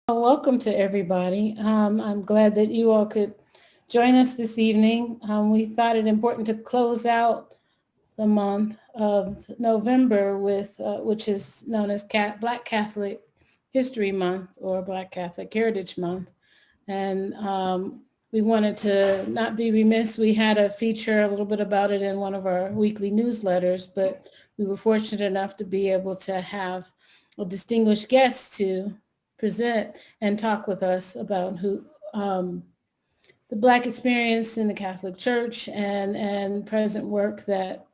Well, welcome to everybody. I'm glad that you all could join us this evening. We thought it important to close out the month of November with, which is known as Black Catholic History Month or Black Catholic Heritage Month. And we wanted to not be remiss. We had a feature a little bit about it in one of our weekly newsletters, but we were fortunate enough to be able to have a distinguished guest to present and talk with us about the Black experience in the Catholic Church and present work that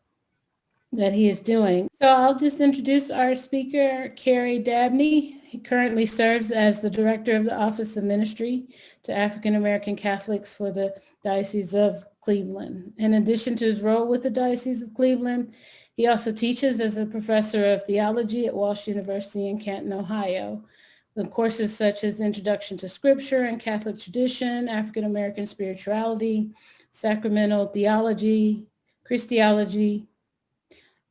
he is doing. So I'll just introduce our speaker, Cary Dabney. He currently serves as the director of the Office of Ministry to African American Catholics for the Diocese of Cleveland. In addition to his role with the Diocese of Cleveland, he also teaches as a professor of theology at Walsh University in Canton, Ohio. The courses such as Introduction to Scripture and Catholic Tradition, African American Spirituality, Sacramental Theology, Christology,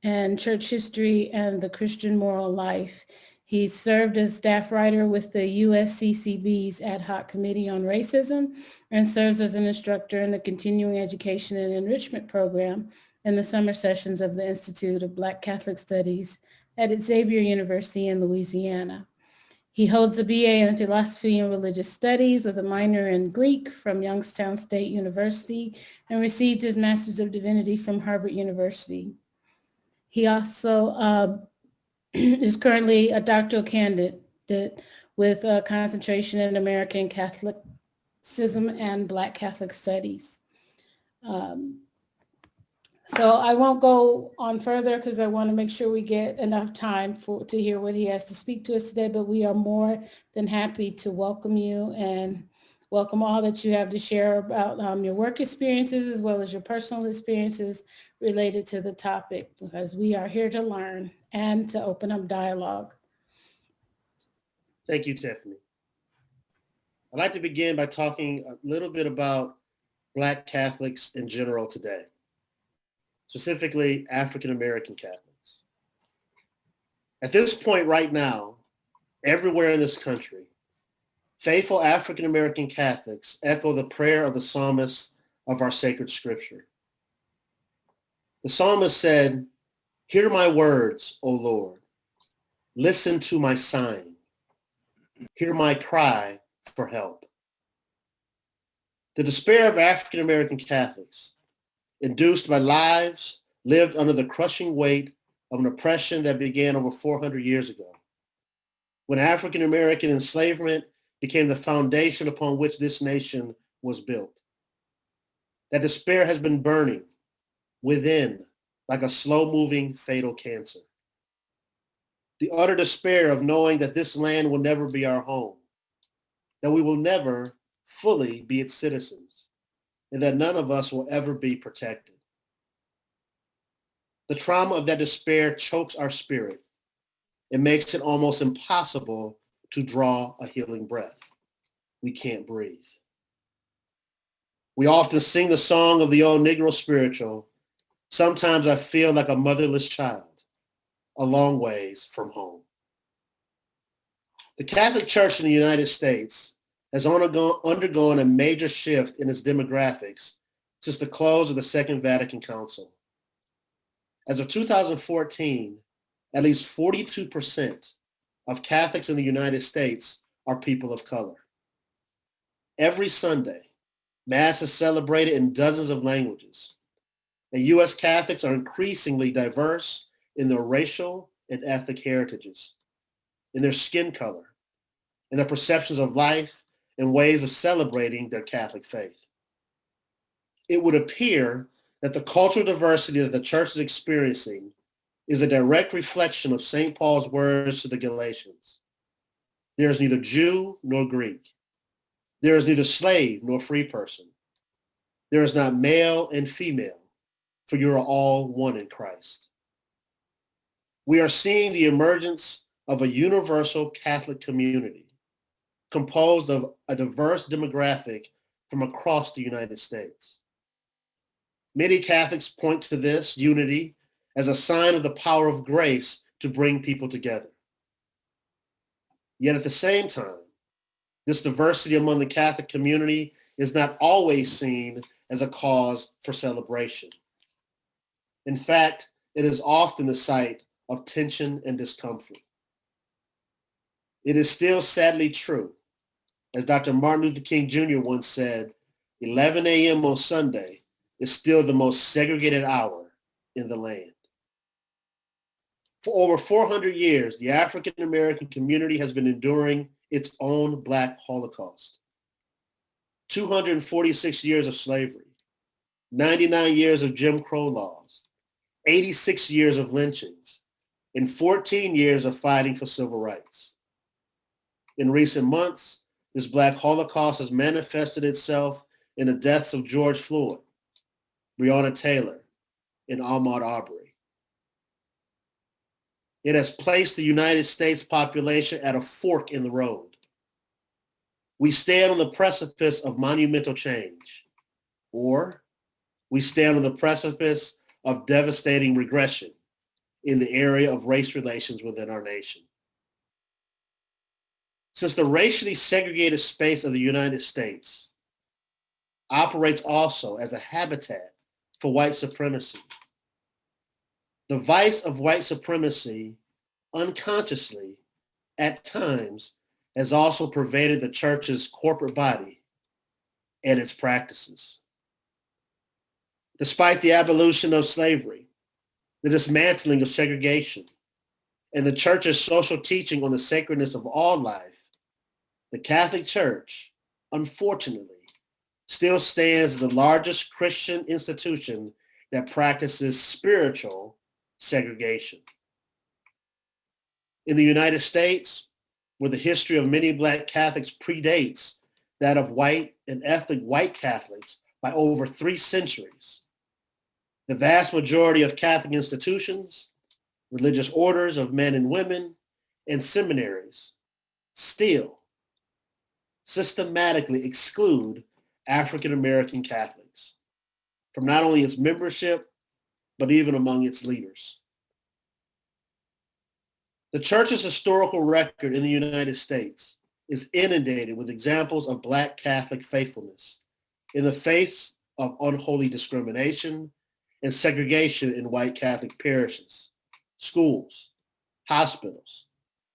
and Church History and the Christian Moral Life. He served as staff writer with the USCCB's Ad Hoc Committee on Racism and serves as an instructor in the Continuing Education and Enrichment Program in the summer sessions of the Institute of Black Catholic Studies at Xavier University in Louisiana. He holds a BA in Philosophy and Religious Studies with a minor in Greek from Youngstown State University and received his Master's of Divinity from Harvard University. He also is currently a doctoral candidate with a concentration in American Catholicism and Black Catholic Studies. So I won't go on further because I want to make sure we get enough time to hear what he has to speak to us today, but we are more than happy to welcome you and welcome all that you have to share about your work experiences as well as your personal experiences related to the topic, because we are here to learn and to open up dialogue. Thank you, Tiffany. I'd like to begin by talking a little bit about Black Catholics in general today, specifically African American Catholics. At this point right now, everywhere in this country, faithful African American Catholics echo the prayer of the psalmist of our sacred scripture. The psalmist said, "Hear my words, O Lord. Listen to my sighing. Hear my cry for help." The despair of African American Catholics, induced by lives lived under the crushing weight of an oppression that began over 400 years ago, when African American enslavement became the foundation upon which this nation was built. That despair has been burning within like a slow-moving fatal cancer. The utter despair of knowing that this land will never be our home, that we will never fully be its citizens, and that none of us will ever be protected. The trauma of that despair chokes our spirit. It makes it almost impossible to draw a healing breath. We can't breathe. We often sing the song of the old Negro spiritual, "Sometimes I feel like a motherless child, a long ways from home." The Catholic Church in the United States has undergone a major shift in its demographics since the close of the Second Vatican Council. As of 2014, at least 42% of Catholics in the United States are people of color. Every Sunday, Mass is celebrated in dozens of languages, and U.S. Catholics are increasingly diverse in their racial and ethnic heritages, in their skin color, in their perceptions of life and ways of celebrating their Catholic faith. It would appear that the cultural diversity that the church is experiencing is a direct reflection of St. Paul's words to the Galatians. There is neither Jew nor Greek. There is neither slave nor free person. There is not male and female, for you are all one in Christ. We are seeing the emergence of a universal Catholic community composed of a diverse demographic from across the United States. Many Catholics point to this unity as a sign of the power of grace to bring people together. Yet at the same time, This diversity among the Catholic community is not always seen as a cause for celebration. In fact, it is often the site of tension and discomfort. It is still sadly true, as Dr. Martin Luther King Jr. once said, 11 a.m. on Sunday is still the most segregated hour in the land. For over 400 years, the African American community has been enduring its own Black Holocaust. 246 years of slavery, 99 years of Jim Crow laws, 86 years of lynchings, and 14 years of fighting for civil rights. In recent months, this Black Holocaust has manifested itself in the deaths of George Floyd, Breonna Taylor, and Ahmaud Arbery. It has placed the United States population at a fork in the road. We stand on the precipice of monumental change, or we stand on the precipice of devastating regression in the area of race relations within our nation. Since the racially segregated space of the United States operates also as a habitat for white supremacy, the vice of white supremacy unconsciously, at times, has also pervaded the church's corporate body and its practices. Despite the abolition of slavery, the dismantling of segregation, and the church's social teaching on the sacredness of all life, the Catholic Church, unfortunately, still stands as the largest Christian institution that practices spiritual segregation. In the United States, where the history of many Black Catholics predates that of white and ethnic white Catholics by over 3 centuries, the vast majority of Catholic institutions, religious orders of men and women, and seminaries still systematically exclude African American Catholics from not only its membership, but even among its leaders. The church's historical record in the United States is inundated with examples of Black Catholic faithfulness in the face of unholy discrimination and segregation in white Catholic parishes, schools, hospitals,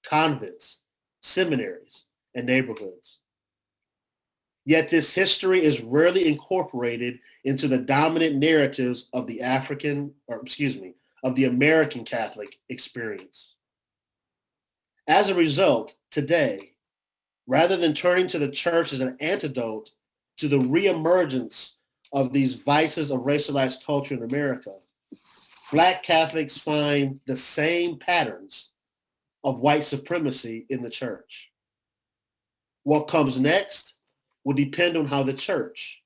convents, seminaries, and neighborhoods. Yet this history is rarely incorporated into the dominant narratives of the American Catholic experience. As a result, today, rather than turning to the church as an antidote to the reemergence of these vices of racialized culture in America, Black Catholics find the same patterns of white supremacy in the church. What comes next will depend on how the church,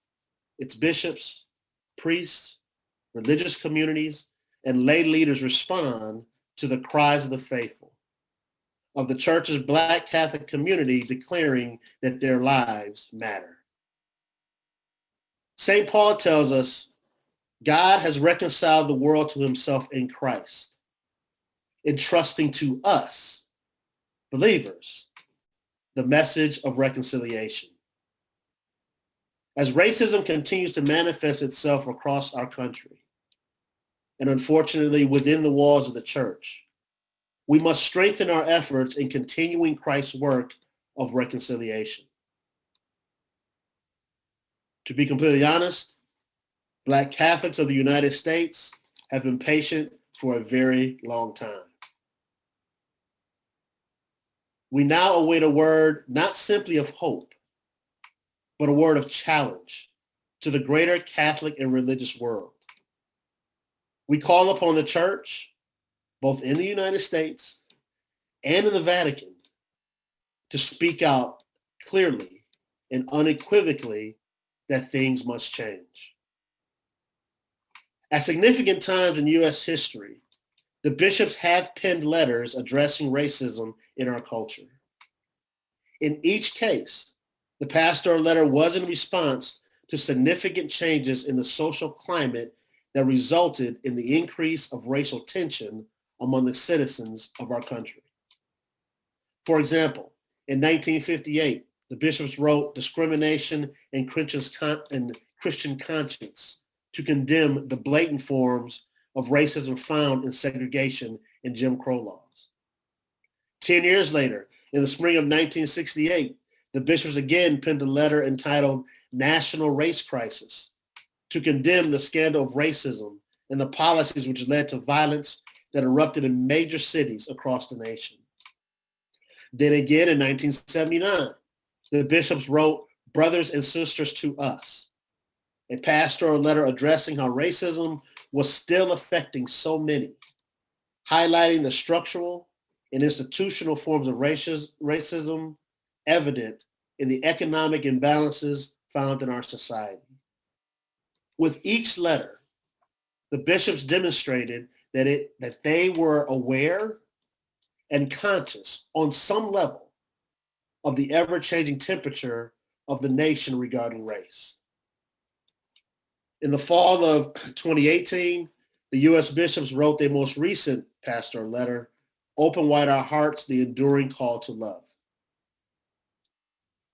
its bishops, priests, religious communities, and lay leaders respond to the cries of the faithful, of the church's Black Catholic community declaring that their lives matter. St. Paul tells us God has reconciled the world to himself in Christ, entrusting to us, believers, the message of reconciliation. As racism continues to manifest itself across our country, and unfortunately within the walls of the church, we must strengthen our efforts in continuing Christ's work of reconciliation. To be completely honest, Black Catholics of the United States have been patient for a very long time. We now await a word not simply of hope, but a word of challenge to the greater Catholic and religious world. We call upon the church, both in the United States and in the Vatican, to speak out clearly and unequivocally that things must change. At significant times in U.S. history, the bishops have penned letters addressing racism in our culture. In each case, the pastoral letter was in response to significant changes in the social climate that resulted in the increase of racial tension among the citizens of our country. For example, in 1958, The bishops wrote Discrimination and Christian Conscience to condemn the blatant forms of racism found in segregation and Jim Crow laws. 10 years later, in the spring of 1968, the bishops again penned a letter entitled National Race Crisis to condemn the scandal of racism and the policies which led to violence that erupted in major cities across the nation. Then again in 1979, the bishops wrote Brothers and Sisters to Us, a pastoral letter addressing how racism was still affecting so many, highlighting the structural and institutional forms of racism evident in the economic imbalances found in our society. With each letter, the bishops demonstrated that they were aware and conscious on some level of the ever-changing temperature of the nation regarding race. In the fall of 2018, the U.S. bishops wrote their most recent pastoral letter, Open Wide Our Hearts, the Enduring Call to Love.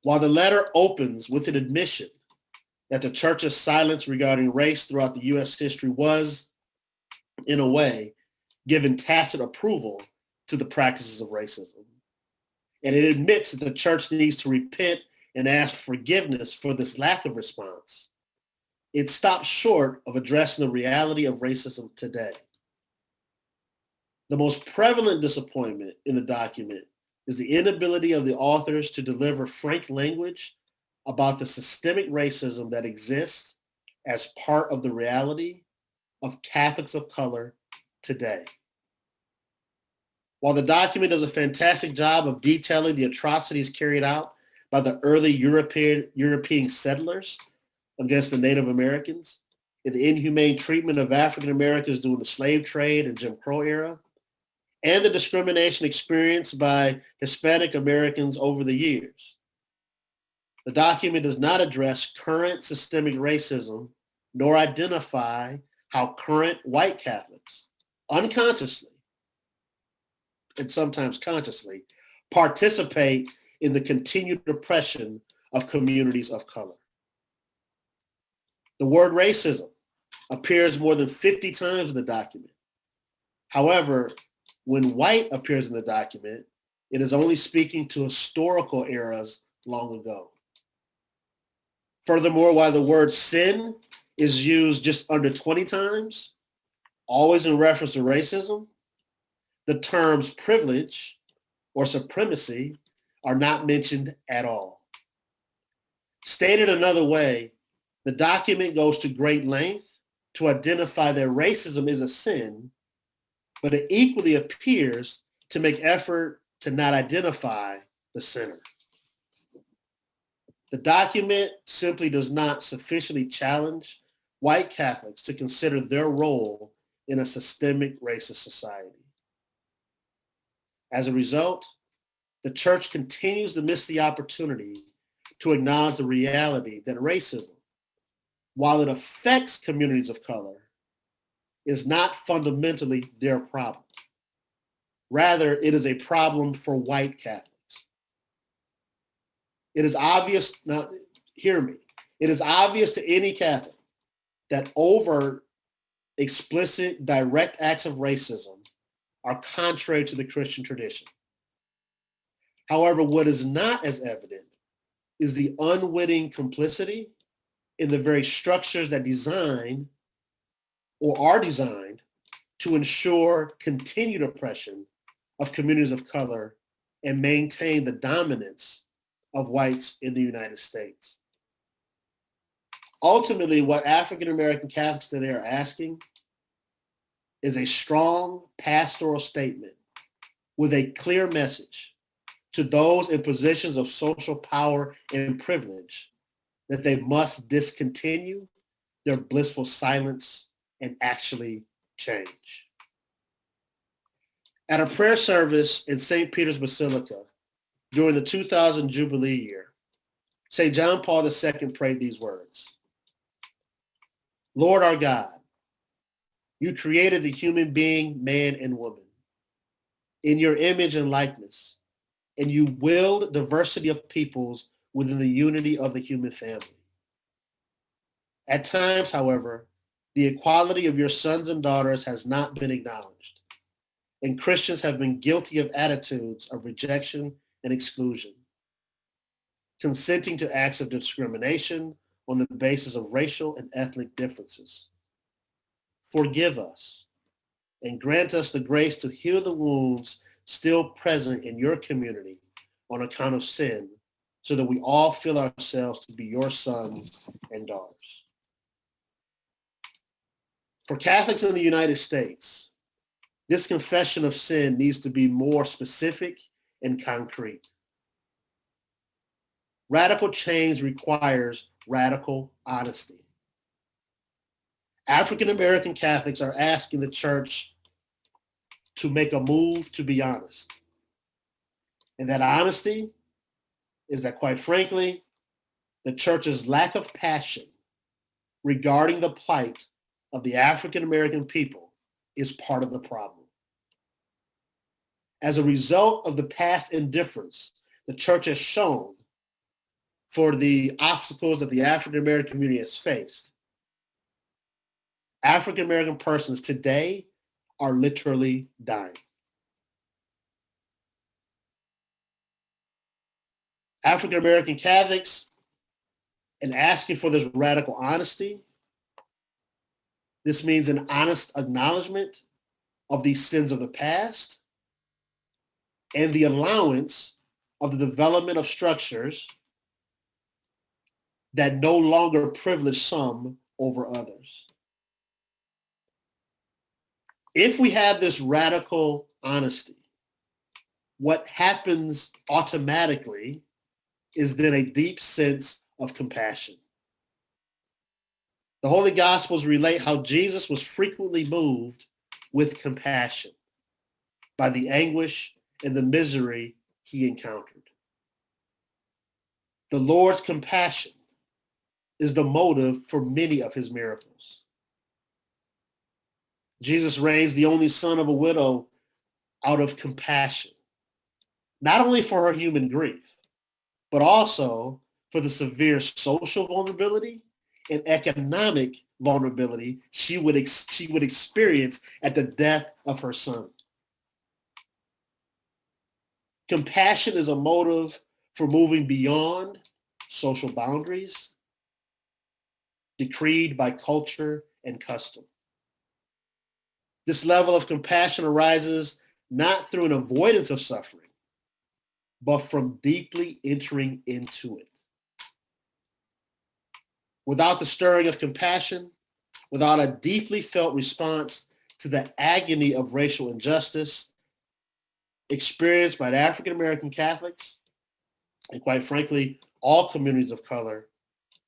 While the letter opens with an admission that the church's silence regarding race throughout the U.S. history was, in a way, given tacit approval to the practices of racism. And it admits that the church needs to repent and ask forgiveness for this lack of response. It stops short of addressing the reality of racism today. The most prevalent disappointment in the document is the inability of the authors to deliver frank language about the systemic racism that exists as part of the reality of Catholics of color today. While the document does a fantastic job of detailing the atrocities carried out by the early European settlers against the Native Americans, and the inhumane treatment of African Americans during the slave trade and Jim Crow era, and the discrimination experienced by Hispanic Americans over the years, the document does not address current systemic racism, nor identify how current white Catholics, unconsciously and sometimes consciously, participate in the continued oppression of communities of color. The word racism appears more than 50 times in the document. However, when white appears in the document, it is only speaking to historical eras long ago. Furthermore, while the word sin is used just under 20 times, always in reference to racism, the terms privilege or supremacy are not mentioned at all. Stated another way, the document goes to great length to identify that racism is a sin, but it equally appears to make effort to not identify the sinner. The document simply does not sufficiently challenge white Catholics to consider their role in a systemic racist society. As a result, the church continues to miss the opportunity to acknowledge the reality that racism, while it affects communities of color, is not fundamentally their problem. Rather, it is a problem for white Catholics. It is obvious, now hear me, it is obvious to any Catholic that overt, explicit, direct acts of racism are contrary to the Christian tradition. However, what is not as evident is the unwitting complicity in the very structures that design or are designed to ensure continued oppression of communities of color and maintain the dominance of whites in the United States. Ultimately, what African American Catholics today are asking is a strong pastoral statement with a clear message to those in positions of social power and privilege that they must discontinue their blissful silence and actually change. At a prayer service in St. Peter's Basilica during the 2000 Jubilee year, St. John Paul II prayed these words: Lord our God, you created the human being, man and woman, in your image and likeness, and you willed diversity of peoples within the unity of the human family. At times, however, the equality of your sons and daughters has not been acknowledged, and Christians have been guilty of attitudes of rejection and exclusion, consenting to acts of discrimination on the basis of racial and ethnic differences. Forgive us and grant us the grace to heal the wounds still present in your community on account of sin, so that we all feel ourselves to be your sons and daughters. For Catholics in the United States, this confession of sin needs to be more specific and concrete. Radical change requires radical honesty. African American Catholics are asking the church to make a move to be honest. And that honesty is that, quite frankly, the church's lack of passion regarding the plight of the African American people is part of the problem. As a result of the past indifference the church has shown for the obstacles that the African American community has faced, African American persons today are literally dying. African American Catholics, in asking for this radical honesty, this means an honest acknowledgement of these sins of the past and the allowance of the development of structures that no longer privilege some over others. If we have this radical honesty, what happens automatically is then a deep sense of compassion. The Holy Gospels relate how Jesus was frequently moved with compassion by the anguish and the misery he encountered. The Lord's compassion is the motive for many of his miracles. Jesus raised the only son of a widow out of compassion, not only for her human grief, but also for the severe social vulnerability and economic vulnerability she would experience at the death of her son. Compassion is a motive for moving beyond social boundaries decreed by culture and custom. This level of compassion arises not through an avoidance of suffering, but from deeply entering into it. Without the stirring of compassion, without a deeply felt response to the agony of racial injustice experienced by African American Catholics, and quite frankly, all communities of color,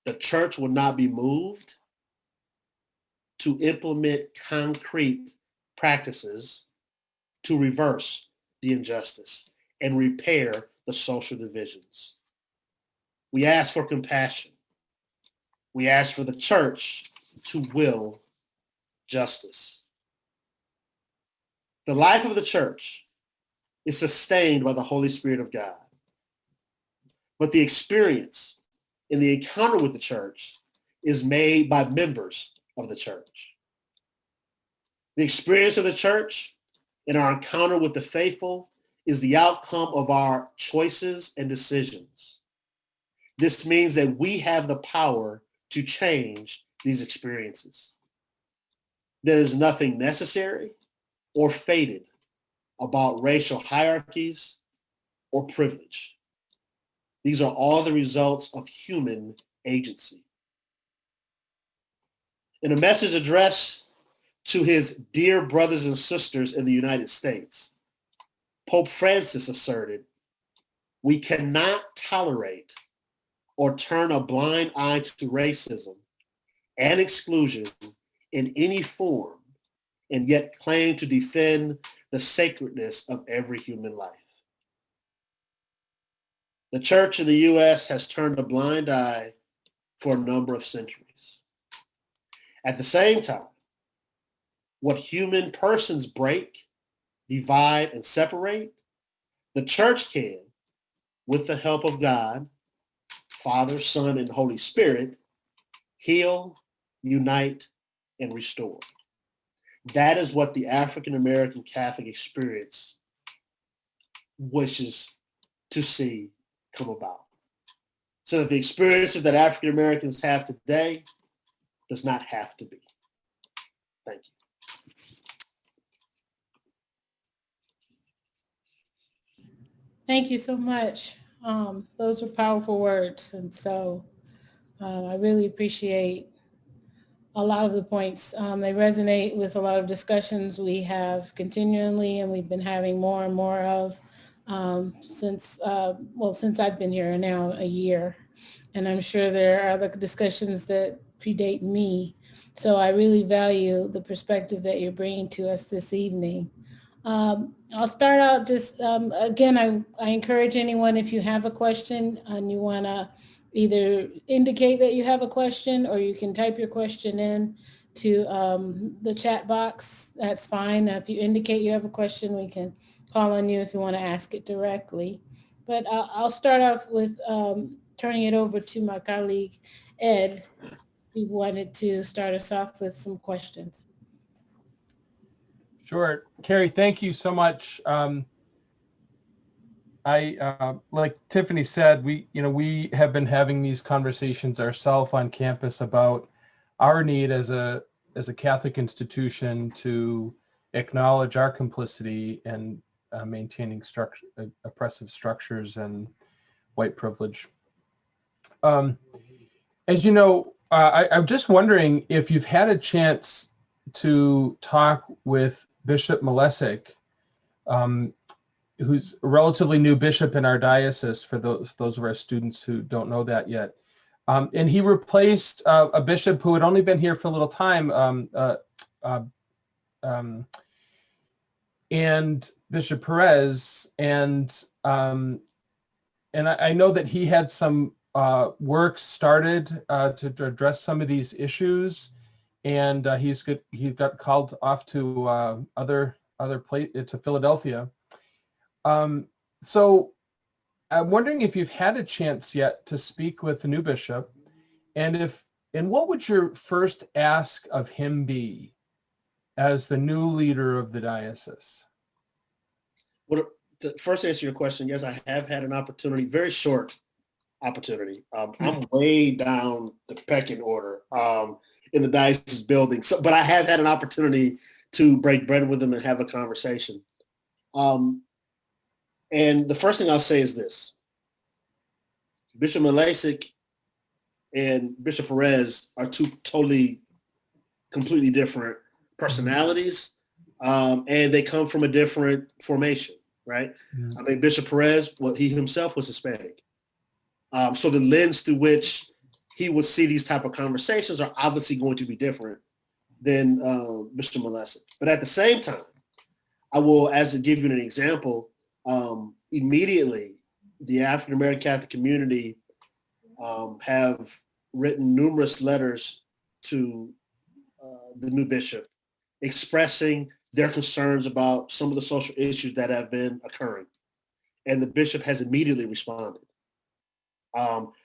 the church will not be moved to implement concrete practices to reverse the injustice and repair the social divisions. We ask for compassion. We ask for the church to will justice. The life of the church is sustained by the Holy Spirit of God. But the experience in the encounter with the church is made by members of the church. The experience of the church in our encounter with the faithful is the outcome of our choices and decisions. This means that we have the power to change these experiences. There is nothing necessary or fated about racial hierarchies or privilege. These are all the results of human agency. In a message addressed to his dear brothers and sisters in the United States, Pope Francis asserted, "We cannot tolerate or turn a blind eye to racism and exclusion in any form, and yet claim to defend the sacredness of every human life." The church in the U.S. has turned a blind eye for a number of centuries. At the same time, what human persons break, divide, and separate, the church can, with the help of God, Father, Son, and Holy Spirit, heal, unite, and restore. That is what the African American Catholic experience wishes to see come about. So that the experiences that African Americans have today does not have to be. Thank you. Thank you so much. Those are powerful words. And so I really appreciate a lot of the points. They resonate with a lot of discussions we have continually, and we've been having more and more of since I've been here now a year. And I'm sure there are other discussions that predate me. So I really value the perspective that you're bringing to us this evening. I'll start out just, again, I encourage anyone, if you have a question and you want to either indicate that you have a question, or you can type your question in to the chat box. That's fine. If you indicate you have a question, we can call on you if you want to ask it directly. But I'll start off with turning it over to my colleague, Ed, who wanted to start us off with some questions. Sure. Cary, thank you so much. Like Tiffany said, we have been having these conversations ourselves on campus about our need as a Catholic institution to acknowledge our complicity in maintaining oppressive structures and white privilege. As you know, I'm just wondering if you've had a chance to talk with Bishop Malesic, who's a relatively new bishop in our diocese, for those of our students who don't know that yet. And he replaced a bishop who had only been here for a little time, and Bishop Perez. And I know that he had some work started to address some of these issues, and he got called off to other to Philadelphia. So I'm wondering if you've had a chance yet to speak with the new bishop, and what would your first ask of him be as the new leader of the diocese? Well, to first answer your question, yes, I have had an opportunity, very short opportunity. I'm way down the pecking order in the diocese building, but I have had an opportunity to break bread with him and have a conversation. And the first thing I'll say is this: Bishop Malesic and Bishop Perez are two completely different personalities, and they come from a different formation, right? I mean, Bishop Perez, he himself was Hispanic. So the lens through which he would see these type of conversations are obviously going to be different than Bishop Malesic. But at the same time, I will, as to give you an example, immediately the African American Catholic community have written numerous letters to the new bishop expressing their concerns about some of the social issues that have been occurring. And the bishop has immediately responded.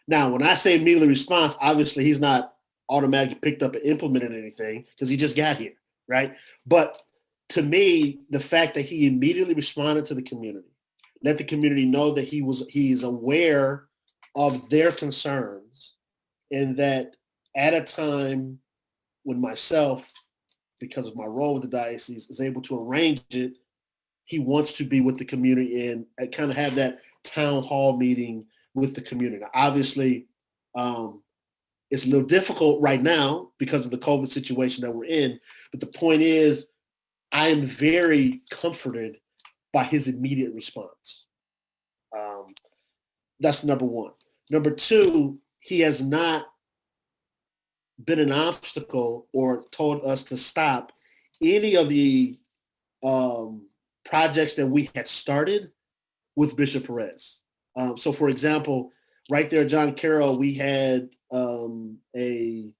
Now, when I say immediately response, obviously he's not automatically picked up and implemented anything because he just got here, right? But to me, the fact that he immediately responded to the community, let the community know that he's aware of their concerns, and that at a time when myself, because of my role with the diocese, is able to arrange it, he wants to be with the community and kind of have that town hall meeting with the community. Now, obviously, it's a little difficult right now because of the COVID situation that we're in, but the point is, I am very comforted by his immediate response. That's number one. Number two, he has not been an obstacle or told us to stop any of the projects that we had started with Bishop Perez. So for example, right there, John Carroll, we had a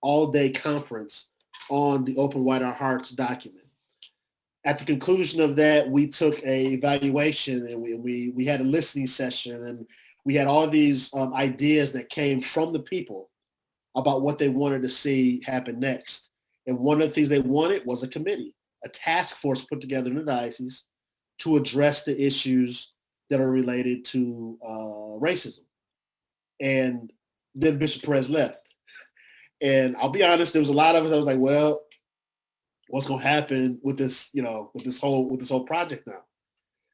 all-day conference on the Open Wide Our Hearts document. At the conclusion of that, we took an evaluation, and we had a listening session, and we had all these ideas that came from the people about what they wanted to see happen next. And one of the things they wanted was a committee, a task force put together in the diocese to address the issues that are related to racism. And then Bishop Perez left. And I'll be honest, there was a lot of us, I was like, well, what's going to happen with this, with this whole project now?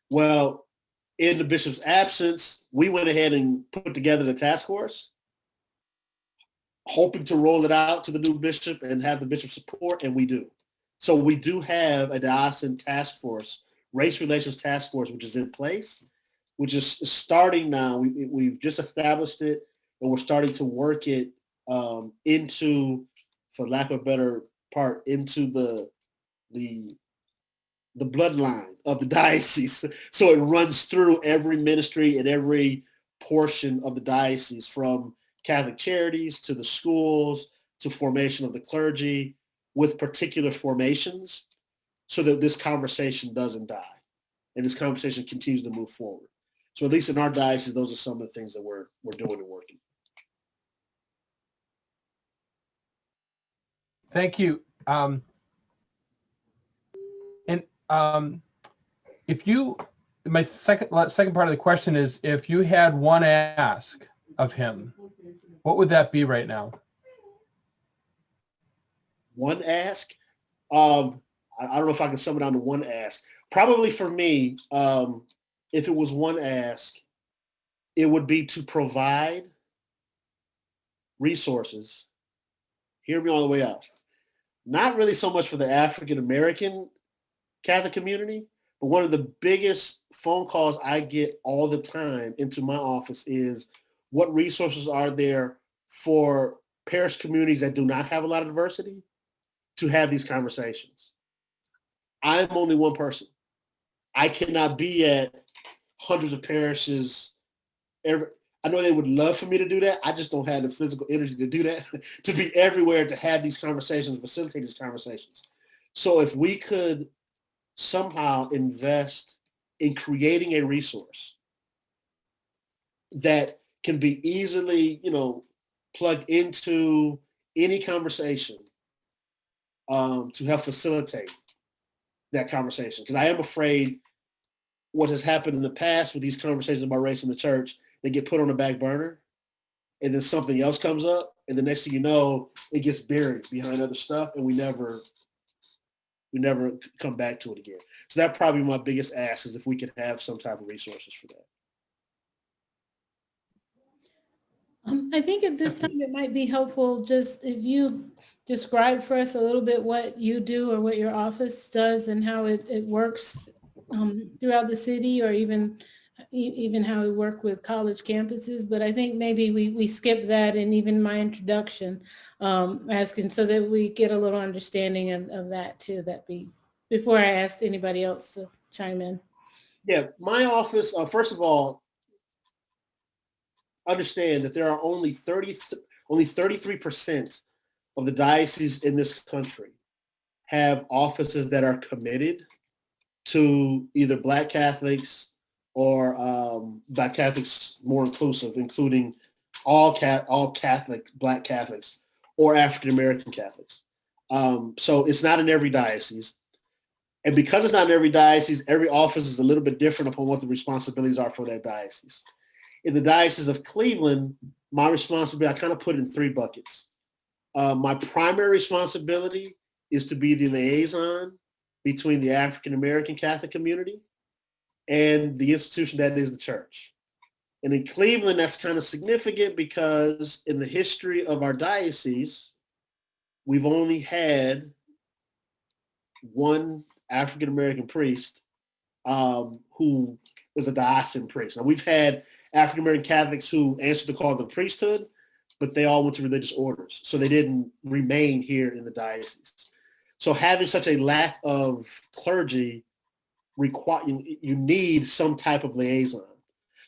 Well, in the bishop's absence, we went ahead and put together the task force, hoping to roll it out to the new bishop and have the bishop's support, and we do. So we do have a diocesan task force, race relations task force, which is in place, which is starting now. We've just established it, and we're starting to work it into, for lack of a better part, into the bloodline of the diocese. So it runs through every ministry and every portion of the diocese, from Catholic Charities to the schools to formation of the clergy, with particular formations, so that this conversation doesn't die and this conversation continues to move forward. So at least in our diocese, those are some of the things that we're doing and working. Thank you. If you, my second part of the question is, if you had one ask of him, what would that be right now? One ask? I don't know if I can sum it down to one ask. Probably for me, if it was one ask, it would be to provide resources. Hear me all the way out. Not really so much for the African American Catholic community, but one of the biggest phone calls I get all the time into my office is, what resources are there for parish communities that do not have a lot of diversity to have these conversations? I'm only one person. I cannot be at hundreds of parishes. I know they would love for me to do that. I just don't have the physical energy to do that, to be everywhere, to have these conversations, facilitate these conversations. So if we could somehow invest in creating a resource that can be easily, plugged into any conversation to help facilitate that conversation. Because I am afraid what has happened in the past with these conversations about race in the church, they get put on the back burner, and then something else comes up, and the next thing you know, it gets buried behind other stuff, and we never come back to it again. So that probably my biggest ask, is if we could have some type of resources for that. I think at this time it might be helpful just if you describe for us a little bit what you do or what your office does and how it works throughout the city, or even how we work with college campuses. But I think maybe we skip that, and even my introduction, asking so that we get a little understanding of that too. Before I ask anybody else to chime in. Yeah, my office, first of all, understand that there are only 33% of the dioceses in this country have offices that are committed to either Black Catholics or Black Catholics more inclusive, including all Catholic, Black Catholics, or African American Catholics. So it's not in every diocese. And because it's not in every diocese, every office is a little bit different upon what the responsibilities are for that diocese. In the Diocese of Cleveland, my responsibility, I kind of put it in three buckets. My primary responsibility is to be the liaison between the African American Catholic community and the institution that is the church. And in Cleveland, that's kind of significant because in the history of our diocese, we've only had one African American priest who was a diocesan priest. Now, we've had African American Catholics who answered the call of the priesthood, but they all went to religious orders, so they didn't remain here in the diocese. So having such a lack of clergy, you need some type of liaison.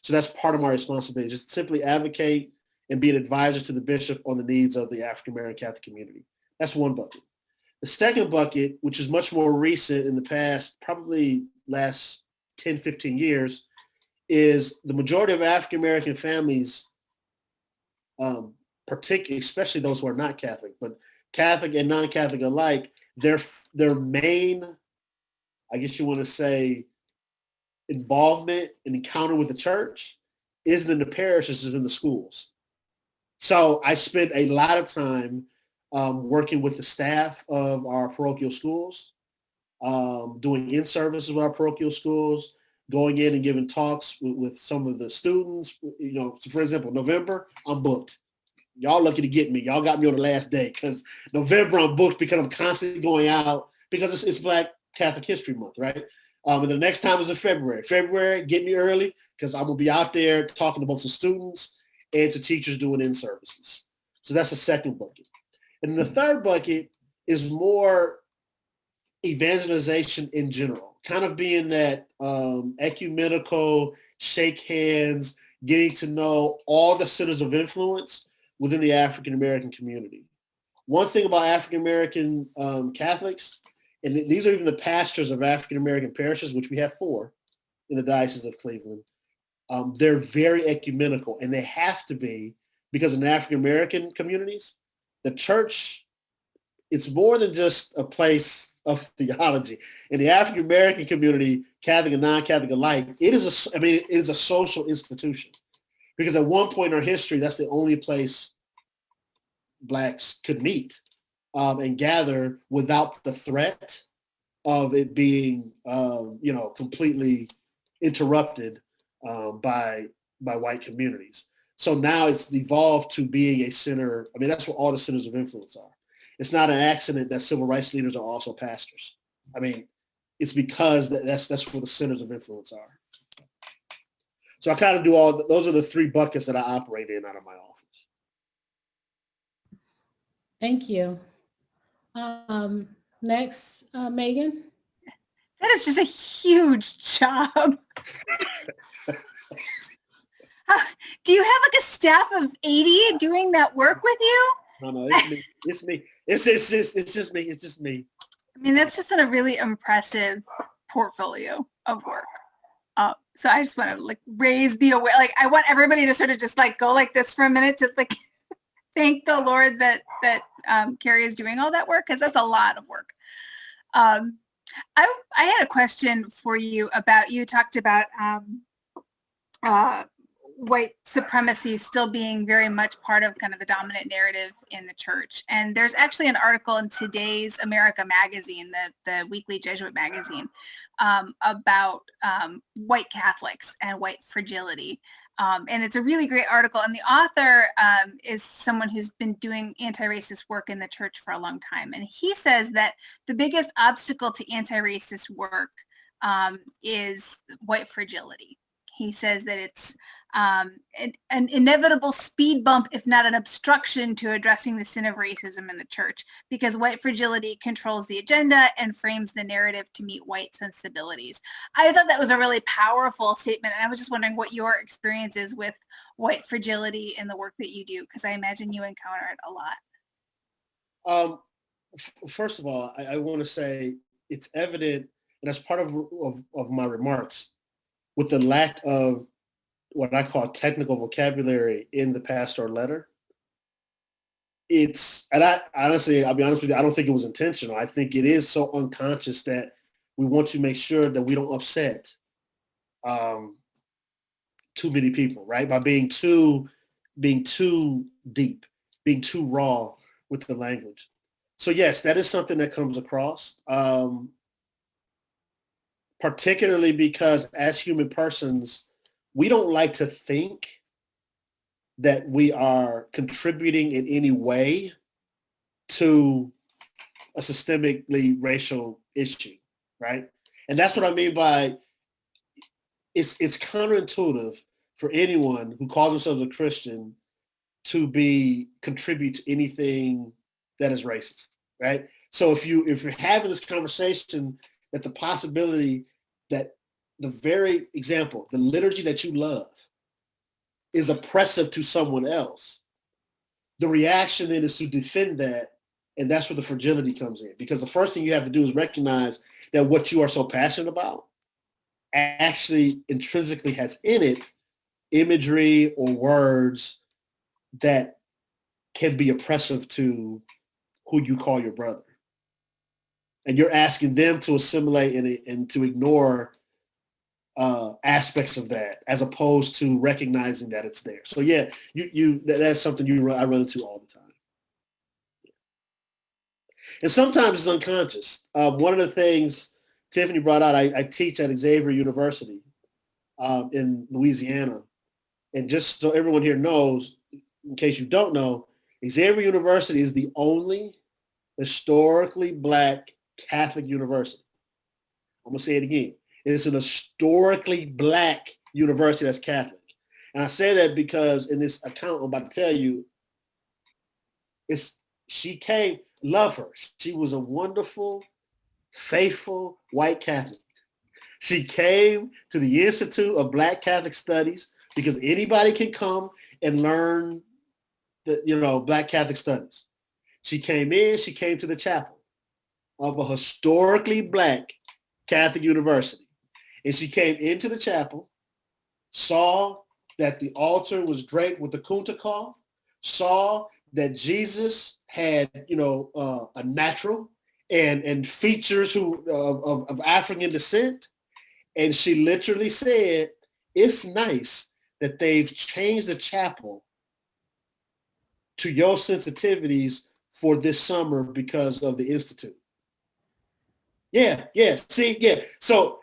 So that's part of my responsibility, just simply advocate and be an advisor to the bishop on the needs of the African American Catholic community. That's one bucket. The second bucket, which is much more recent, in the past, probably last 10, 15 years, is the majority of African American families, particularly, especially those who are not Catholic, but Catholic and non-Catholic alike, their main, I guess you want to say, involvement and encounter with the church isn't in the parishes, is in the schools. So I spent a lot of time working with the staff of our parochial schools, doing in-services with our parochial schools, going in and giving talks with some of the students. You know, so for example, November, I'm booked. Y'all lucky to get me. Y'all got me on the last day because November I'm booked because I'm constantly going out because it's Black Catholic History Month, right? And the next time is in February. February, get me early because I'm going to be out there talking to both the students and to teachers doing in-services. So that's the second bucket. And the third bucket is more evangelization in general, kind of being that ecumenical, shake hands, getting to know all the centers of influence within the African-American community. One thing about African-American Catholics, and these are even the pastors of African-American parishes, which we have 4 in the Diocese of Cleveland, they're very ecumenical, and they have to be, because in the African-American communities, the church, it's more than just a place of theology. In the African-American community, Catholic and non-Catholic alike, it is a social institution. Because at one point in our history, that's the only place Blacks could meet and gather without the threat of it being, completely interrupted by white communities. So now it's evolved to being a center. I mean, that's where all the centers of influence are. It's not an accident that civil rights leaders are also pastors. I mean, it's because that's where the centers of influence are. So I kind of do those are the 3 buckets that I operate in out of my office. Thank you. Next, Megan. That is just a huge job. Do you have like a staff of 80 doing that work with you? No, it's me. It's me. It's just me. It's just me. I mean, that's just a really impressive portfolio of work. So I just want to like raise the aware. Like I want everybody to sort of just like go like this for a minute to like thank the Lord that Cary is doing all that work, because that's a lot of work. I had a question for you about, you talked about white supremacy still being very much part of kind of the dominant narrative in the church. And there's actually an article in today's America magazine, the weekly Jesuit magazine, about white Catholics and white fragility. And it's a really great article. And the author is someone who's been doing anti-racist work in the church for a long time. And he says that the biggest obstacle to anti-racist work is white fragility. He says that it's an inevitable speed bump, if not an obstruction, to addressing the sin of racism in the church, because white fragility controls the agenda and frames the narrative to meet white sensibilities. I thought that was a really powerful statement, and I was just wondering what your experience is with white fragility in the work that you do, because I imagine you encounter it a lot. First of all, I want to say it's evident, and that's part of my remarks, with the lack of what I call technical vocabulary in the pastoral letter. And I'll be honest with you, I don't think it was intentional. I think it is so unconscious that we want to make sure that we don't upset too many people, right? By being too deep, being too raw with the language. So yes, that is something that comes across. Particularly because as human persons, we don't like to think that we are contributing in any way to a systemically racial issue, right? And that's what I mean by it's counterintuitive for anyone who calls themselves a Christian to contribute to anything that is racist, right? So if you're having this conversation, that the possibility that the very example, the liturgy that you love, is oppressive to someone else, the reaction then is to defend that, and that's where the fragility comes in. Because the first thing you have to do is recognize that what you are so passionate about actually intrinsically has in it imagery or words that can be oppressive to who you call your brother. And you're asking them to assimilate and to ignore aspects of that, as opposed to recognizing that it's there. So yeah, that's something I run into all the time. And sometimes it's unconscious. One of the things Tiffany brought out, I teach at Xavier University in Louisiana. And just so everyone here knows, in case you don't know, Xavier University is the only historically Black Catholic university. I'm going to say it again. It's an historically Black university that's Catholic. And I say that because in this account I'm about to tell you, she came, love her. She was a wonderful, faithful white Catholic. She came to the Institute of Black Catholic Studies because anybody can come and learn Black Catholic studies. She came to the chapel of a historically Black Catholic university. And she came into the chapel, saw that the altar was draped with the kunta cloth, saw that Jesus had, a natural and features of African descent. And she literally said, it's nice that they've changed the chapel to your sensitivities for this summer because of the Institute. Yeah. So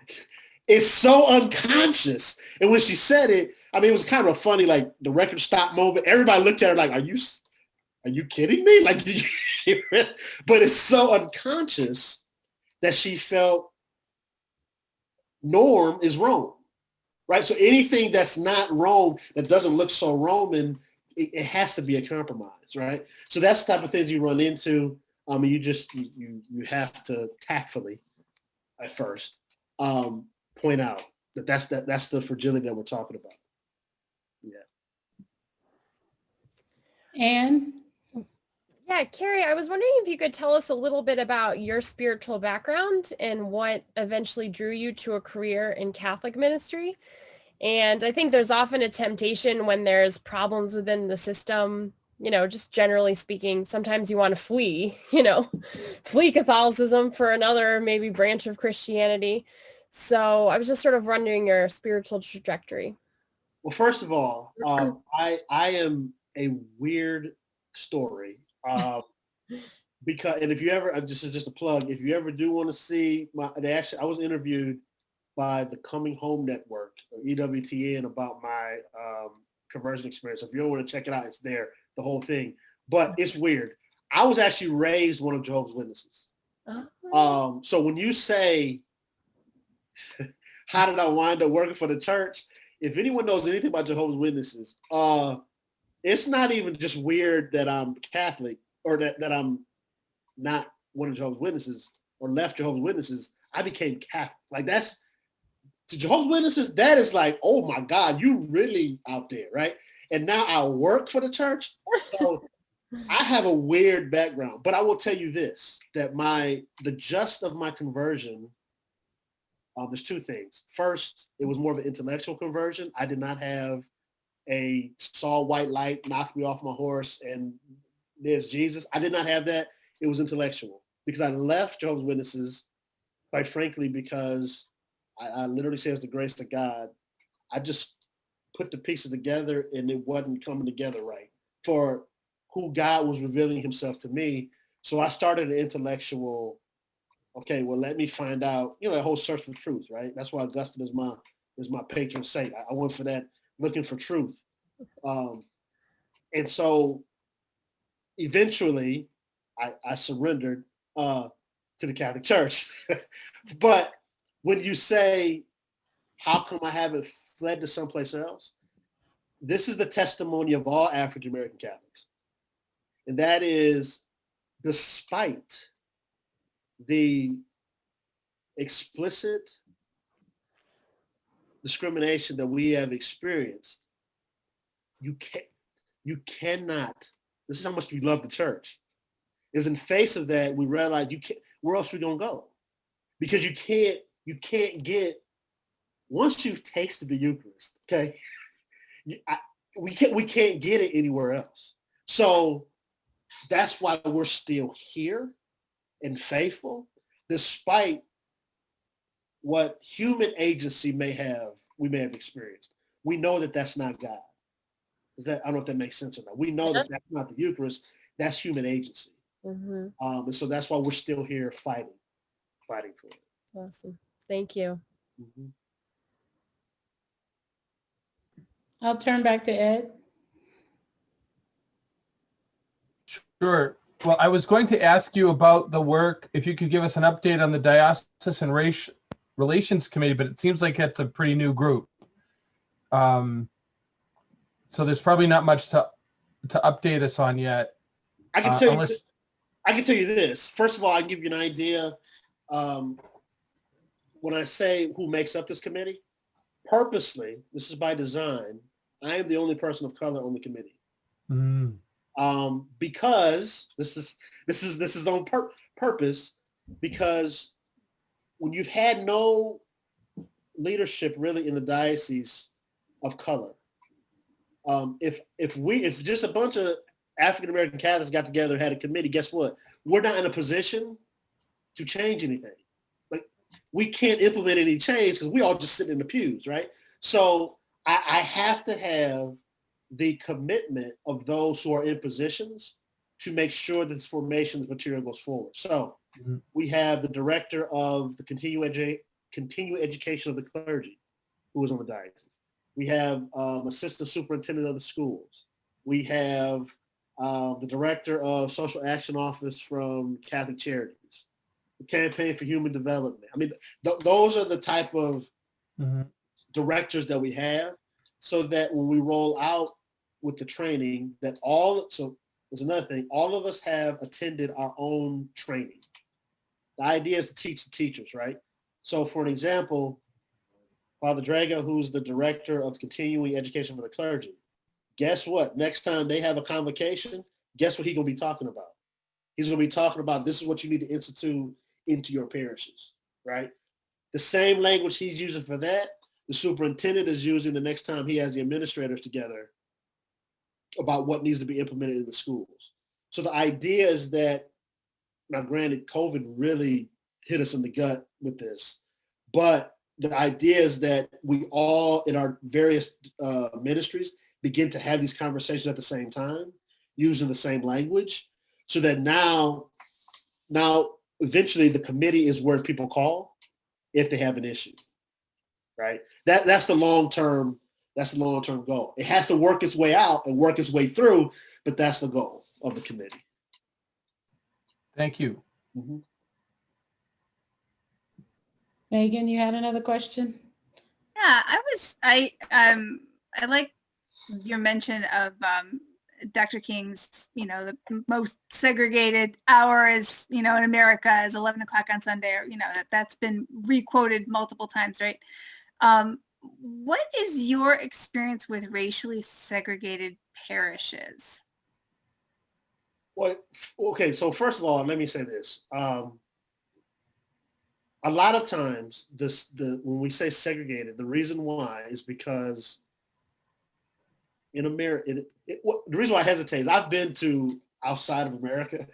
it's so unconscious. And when she said it, I mean, it was kind of a funny, like the record stop moment. Everybody looked at her like, are you kidding me? Like, did you hear it? But it's so unconscious that she felt norm is Rome, right? So anything that's not Rome, that doesn't look so Roman, it has to be a compromise, right? So that's the type of things you run into. You have to tactfully, at first, point out that's the fragility that we're talking about. Yeah. And yeah, Cary, I was wondering if you could tell us a little bit about your spiritual background and what eventually drew you to a career in Catholic ministry. And I think there's often a temptation when there's problems within the system, just generally speaking, sometimes you want to flee Catholicism for another maybe branch of Christianity. So I was just sort of wondering your spiritual trajectory. Well, first of all, I am a weird story. Because, and if you ever, just a plug, if you ever do want to see I was interviewed by the Coming Home Network, or EWTN, about my conversion experience. If you don't want to check it out, it's there, the whole thing. But it's weird. I was actually raised one of Jehovah's Witnesses. So when you say, how did I wind up working for the church? If anyone knows anything about Jehovah's Witnesses, it's not even just weird that I'm Catholic or that I'm not one of Jehovah's Witnesses or left Jehovah's Witnesses. I became Catholic. Like to Jehovah's Witnesses, that is like, oh my God, you really out there, right? And now I work for the church. So I have a weird background, but I will tell you this, that the gist of my conversion, there's two things. First, it was more of an intellectual conversion. I did not have a saw white light knock me off my horse and there's Jesus. I did not have that. It was intellectual because I left Jehovah's Witnesses, quite frankly, because I literally say it's the grace of God. I just put the pieces together and it wasn't coming together right for who God was revealing himself to me. So I started an intellectual, okay, well, let me find out, a whole search for truth, right? That's why Augustine is my patron saint. I went for that, looking for truth. And so eventually I surrendered to the Catholic Church. But when you say, how come I haven't fled to someplace else? This is the testimony of all African-American Catholics. And that is, despite the explicit discrimination that we have experienced, you cannot, this is how much we love the church, is in face of that, we realize where else are we gonna go? Because you can't get once you've tasted the Eucharist, okay, we can't get it anywhere else. So that's why we're still here and faithful, despite what human agency we may have experienced. We know that that's not God. I don't know if that makes sense or not. We know that that's not the Eucharist. That's human agency. Mm-hmm. And so that's why we're still here fighting for it. Awesome. Thank you. Mm-hmm. I'll turn back to Ed. Sure. Well, I was going to ask you about the work, if you could give us an update on the Diocesan Relations Committee, but it seems like it's a pretty new group. So there's probably not much to update us on yet. I can tell you this. First of all, I give you an idea. When I say who makes up this committee, purposely, this is by design, I am the only person of color on the committee. Mm. Because this is on purpose, because when you've had no leadership really in the Diocese of color, if just a bunch of African American Catholics got together and had a committee, guess what? We're not in a position to change anything. Like, we can't implement any change because we all just sit in the pews, right? So I have to have the commitment of those who are in positions to make sure that this formations material goes forward. So we have the director of the continuing education of the clergy, who is on the diocese. We have assistant superintendent of the schools. We have the director of social action office from Catholic Charities, the campaign for human development. I mean, those are the type of directors that we have, so that when we roll out with the training, so there's another thing, all of us have attended our own training. The idea is to teach the teachers, right? So for an example, Father Draga, who's the director of continuing education for the clergy, guess what? Next time they have a convocation, guess what he's going to be talking about? He's going to be talking about, this is what you need to institute into your parishes, right? The same language he's using for that, the superintendent is using the next time he has the administrators together about what needs to be implemented in the schools. So the idea is that, now granted, COVID really hit us in the gut with this, but the idea is that we all in our various ministries begin to have these conversations at the same time, using the same language, so that now eventually the committee is where people call if they have an issue, right? That's the long-term goal. It has to work its way out and work its way through, but that's the goal of the committee. Thank you. Mm-hmm. Megan, you had another question? Yeah, I like your mention of Dr. King's, the most segregated hour is, in America is 11 o'clock on Sunday, or, that's been re-quoted multiple times, right? What is your experience with racially segregated parishes? Well, okay, so first of all, let me say this. A lot of times, when we say segregated, the reason why is because in America, the reason why I hesitate is I've been to outside of America,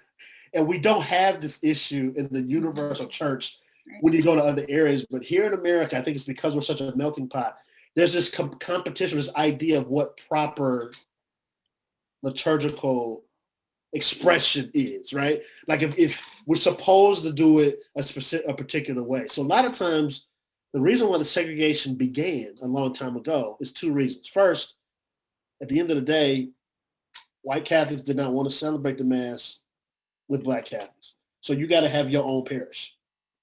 and we don't have this issue in the universal church when you go to other areas. But here in America, I think it's because we're such a melting pot. There's this competition, this idea of what proper liturgical expression is, right? Like if we're supposed to do it a particular way. So a lot of times, the reason why the segregation began a long time ago is two reasons. First, at the end of the day, white Catholics did not want to celebrate the Mass with Black Catholics. So you got to have your own parish,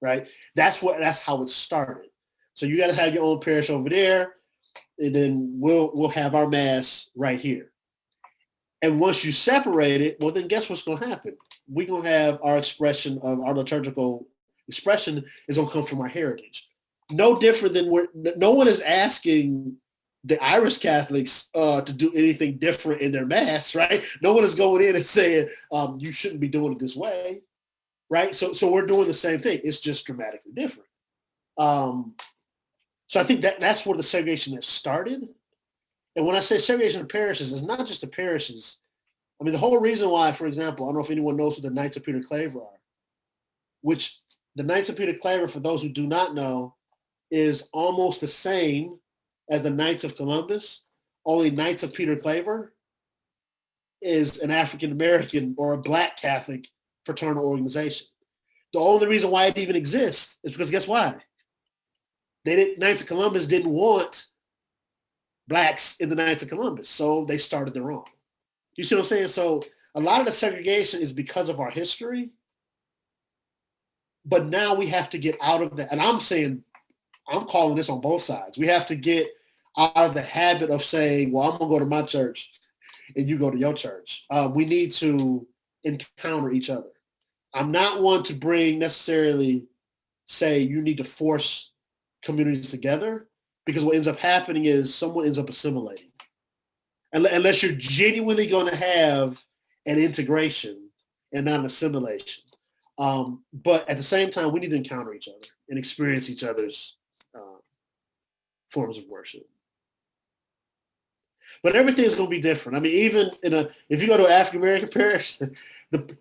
right? That's how it started. So you got to have your own parish over there, and then we'll have our Mass right here. And once you separate it, well, then guess what's going to happen? We're going to have our expression of our liturgical expression is going to come from our heritage. No different than no one is asking the Irish Catholics to do anything different in their Mass, right? No one is going in and saying, you shouldn't be doing it this way, right? So we're doing the same thing. It's just dramatically different. So I think that's where the segregation has started. And when I say segregation of parishes, it's not just the parishes. I mean, the whole reason why, for example, I don't know if anyone knows who the Knights of Peter Claver are, which the Knights of Peter Claver, for those who do not know, is almost the same as the Knights of Columbus, only Knights of Peter Claver is an African-American or a Black Catholic fraternal organization. The only reason why it even exists is because guess why? Knights of Columbus didn't want Blacks in the Knights of Columbus, so they started their own. You see what I'm saying? So a lot of the segregation is because of our history, but now we have to get out of that. And I'm calling this on both sides. We have to get out of the habit of saying, well, I'm going to go to my church and you go to your church. We need to encounter each other. I'm not one to necessarily say you need to force communities together, because what ends up happening is someone ends up assimilating. Unless you're genuinely going to have an integration and not an assimilation. But at the same time, we need to encounter each other and experience each other's forms of worship. But everything's going to be different. I mean, even if you go to an African-American parish,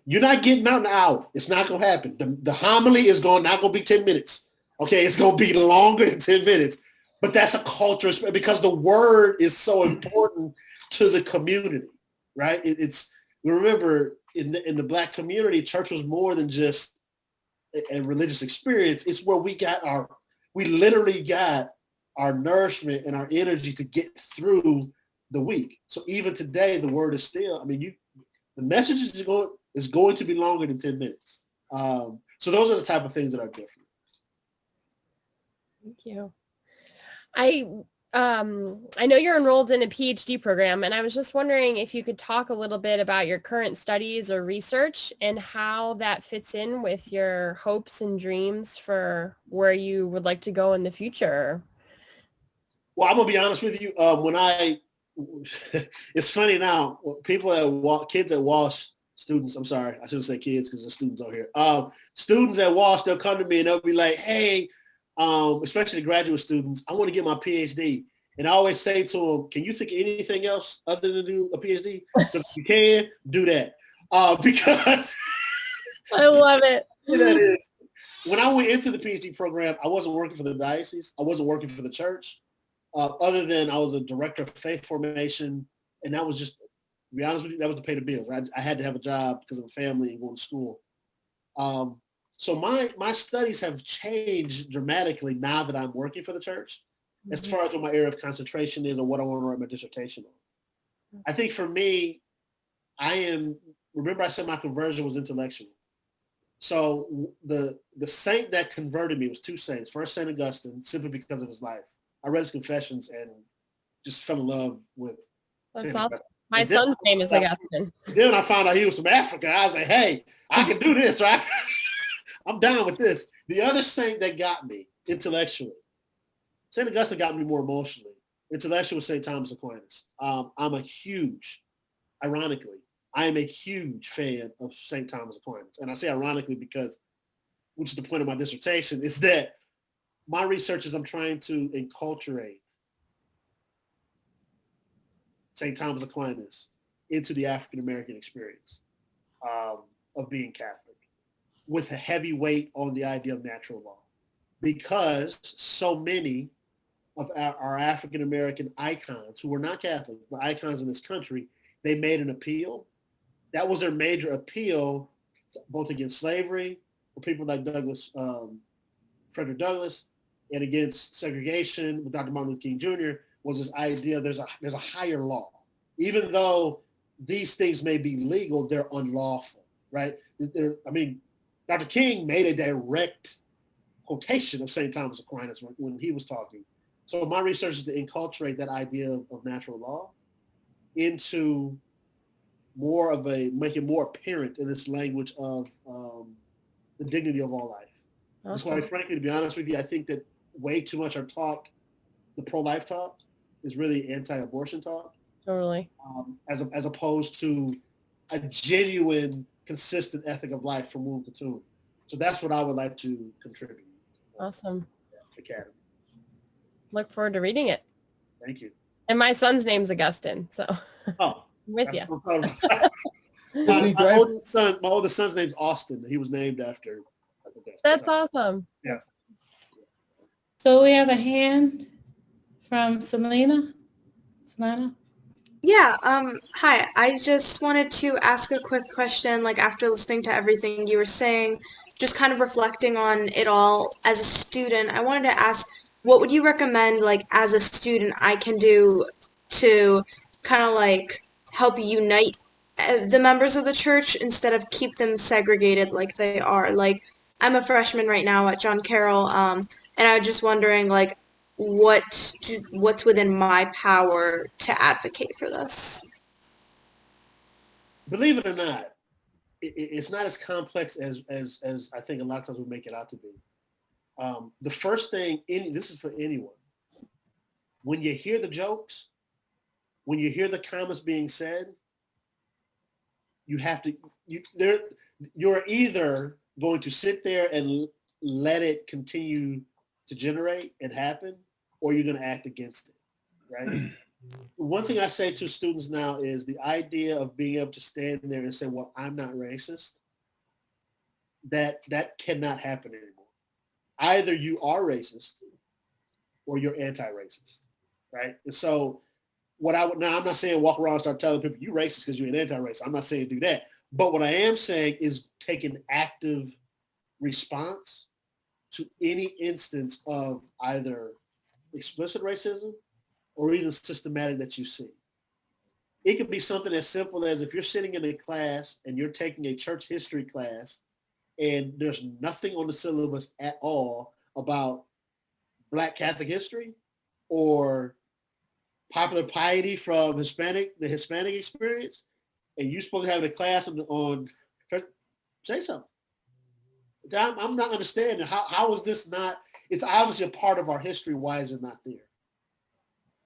you're not getting out in an hour. It's not going to happen. The homily is not going to be 10 minutes. Okay, it's going to be longer than 10 minutes. But that's a culture, because the word is so important to the community, right? Remember, in the Black community, church was more than just a religious experience. It's where we literally got our nourishment and our energy to get through the week. So even today, the word is still, the message is going to be longer than 10 minutes. So those are the type of things that are different. Thank you. I know you're enrolled in a PhD program, and I was just wondering if you could talk a little bit about your current studies or research and how that fits in with your hopes and dreams for where you would like to go in the future. Well, I'm going to be honest with you. It's funny now, kids at Walsh, students, I'm sorry, I shouldn't say kids because the students are here. Students at Walsh, they'll come to me and they'll be like, hey, especially the graduate students, I want to get my PhD. And I always say to them, can you think of anything else other than do a PhD? Because if you can, do that. Because I love it. That is, when I went into the PhD program, I wasn't working for the diocese. I wasn't working for the church. Other than I was a director of faith formation. And that was just, to be honest with you, that was to pay the bills. Right? I had to have a job because of a family and going to school. So my studies have changed dramatically now that I'm working for the church, as far as what my area of concentration is or what I want to write my dissertation on. I think for me, remember I said my conversion was intellectual. So the saint that converted me was two saints. First, St. Augustine, simply because of his life. I read his Confessions and just fell in love with That's awesome. My son's name is Augustine. Then I found out he was from Africa. I was like, hey, I can do this, right? I'm down with this. The other saint that got me intellectually, St. Augustine got me more emotionally. Intellectually was St. Thomas Aquinas. Ironically, I am a huge fan of St. Thomas Aquinas. And I say ironically because, which is the point of my dissertation, is that my research is I'm trying to enculturate St. Thomas Aquinas into the African-American experience of being Catholic, with a heavy weight on the idea of natural law, because so many of our African-American icons who were not Catholic, but icons in this country, they made an appeal. That was their major appeal, both against slavery, for people like Frederick Douglass, and against segregation with Dr. Martin Luther King Jr., was this idea there's a higher law. Even though these things may be legal, they're unlawful, right? Dr. King made a direct quotation of St. Thomas Aquinas when he was talking. So my research is to enculturate that idea of natural law into make it more apparent in this language of the dignity of all life. Awesome. That's why, frankly, to be honest with you, I think that way too much our talk, the pro-life talk, is really anti-abortion talk. Totally. As opposed to a genuine, consistent ethic of life from womb to tomb. So that's what I would like to contribute. Awesome. Academy. look forward to reading it. Thank you. And my son's name's Augustine, so Oh, I'm with that's you. what I'm talking about. My oldest son's name's Austin. He was named after. That's awesome. Yeah. So we have a hand from Selena. Selena? Yeah, hi. I just wanted to ask a quick question, like after listening to everything you were saying, just kind of reflecting on it all as a student. I wanted to ask, what would you recommend, like as a student, I can do to kind of like help unite the members of the church instead of keep them segregated like they are? Like, I'm a freshman right now at John Carroll, and I was just wondering, like, what's within my power to advocate for this? Believe it or not, it's not as complex as I think a lot of times we make it out to be. The first thing, this is for anyone, when you hear the jokes, when you hear the comments being said, you're either going to sit there and let it continue to generate and happen, or you're going to act against it, right? One thing I say to students now is the idea of being able to stand there and say, well, I'm not racist, that cannot happen anymore. Either you are racist or you're anti-racist, right? And so I'm not saying walk around and start telling people you racist because you're an anti-racist. I'm not saying do that. But what I am saying is take an active response to any instance of either explicit racism or even systematic that you see. It could be something as simple as if you're sitting in a class and you're taking a church history class and there's nothing on the syllabus at all about Black Catholic history or popular piety from the Hispanic experience, and you're supposed to have a class on say something. I'm not understanding how is this not, it's obviously a part of our history. Why is it not there?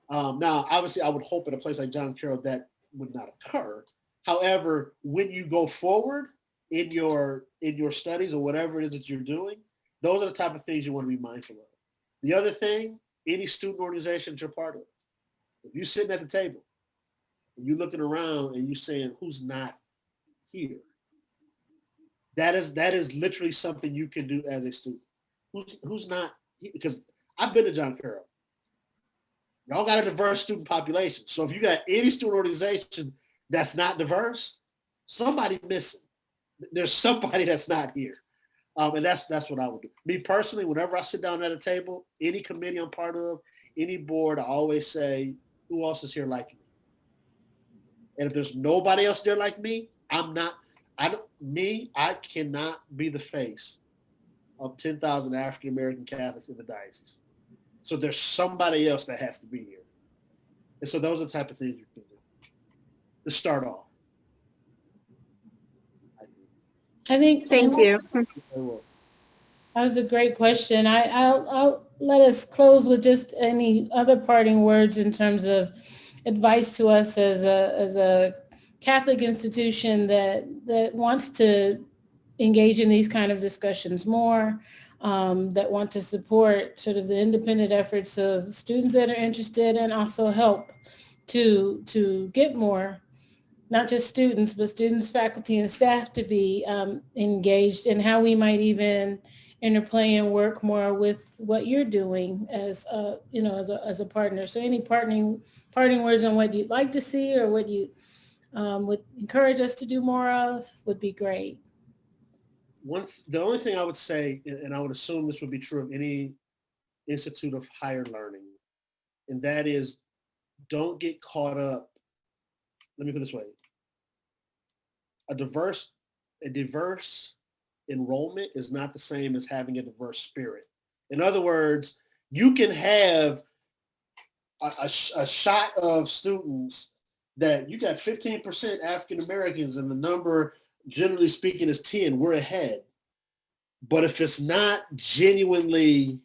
Now, obviously, I would hope at a place like John Carroll that would not occur. However, when you go forward in your studies or whatever it is that you're doing, those are the type of things you want to be mindful of. The other thing, any student organization that you're part of, if you're sitting at the table and you're looking around and you're saying, who's not here? That is literally something you can do as a student. Who's not, because I've been to John Carroll. Y'all got a diverse student population. So if you got any student organization that's not diverse, somebody missing. There's somebody that's not here. And that's what I would do. Me personally, whenever I sit down at a table, any committee I'm part of, any board, I always say, who else is here like me? And if there's nobody else there like me, I cannot be the face of 10,000 African-American Catholics in the diocese. So there's somebody else that has to be here. And so those are the type of things you can do to start off. I think. Thank you. That was a great question. I'll let us close with just any other parting words in terms of advice to us as a Catholic institution that wants to engage in these kind of discussions more, that want to support sort of the independent efforts of students that are interested and also help to get more, not just students, but students, faculty, and staff to be engaged in how we might even interplay and work more with what you're doing as a partner. So any parting words on what you'd like to see or what you would encourage us to do more of would be great. The only thing I would say, and I would assume this would be true of any institute of higher learning, and that is don't get caught up. Let me put it this way. A diverse enrollment is not the same as having a diverse spirit. In other words, you can have a shot of students that you got 15% African Americans and the number, generally speaking, is 10. We're ahead. But if it's not genuinely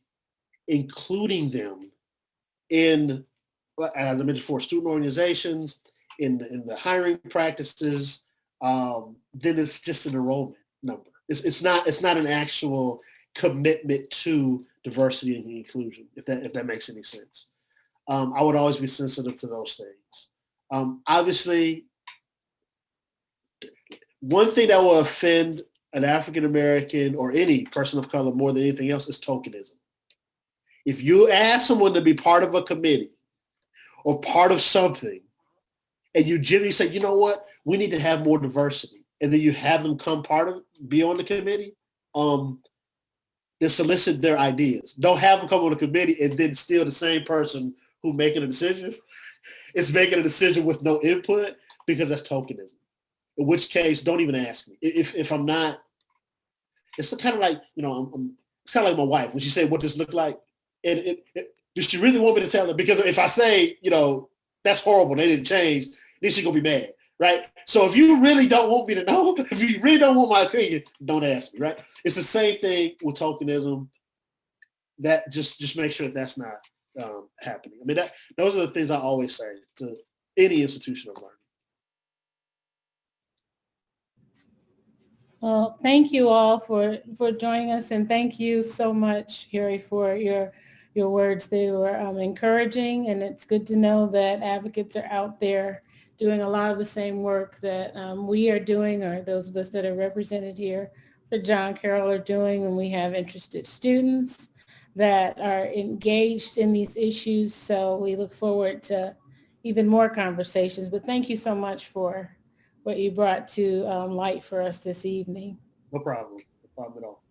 including them in, as I mentioned before, student organizations, in the hiring practices, then it's just an enrollment number. It's not an actual commitment to diversity and inclusion, if that makes any sense. I would always be sensitive to those things. Obviously, one thing that will offend an African American or any person of color more than anything else is tokenism. If you ask someone to be part of a committee or part of something, and you genuinely say, you know what, we need to have more diversity, and then you have them be on the committee, then solicit their ideas. Don't have them come on the committee and then still the same person who making the decisions is making a decision with no input, because that's tokenism. In which case, don't even ask me. If I'm not, it's kind of like, you know, it's kind of like my wife when she said, what does this look like? And does she really want me to tell her? Because if I say, you know, that's horrible, they didn't change, then she's gonna be mad, right? So if you really don't want me to know, if you really don't want my opinion, don't ask me, right? It's the same thing with tokenism. That just make sure that's not happening. I mean, those are the things I always say to any institution of learning. Well, thank you all for joining us, and thank you so much, Cary, for your words. They were encouraging, and it's good to know that advocates are out there doing a lot of the same work that we are doing, or those of us that are represented here for John Carroll are doing, and we have interested students that are engaged in these issues. So we look forward to even more conversations. But thank you so much for what you brought to light for us this evening. No problem. No problem at all.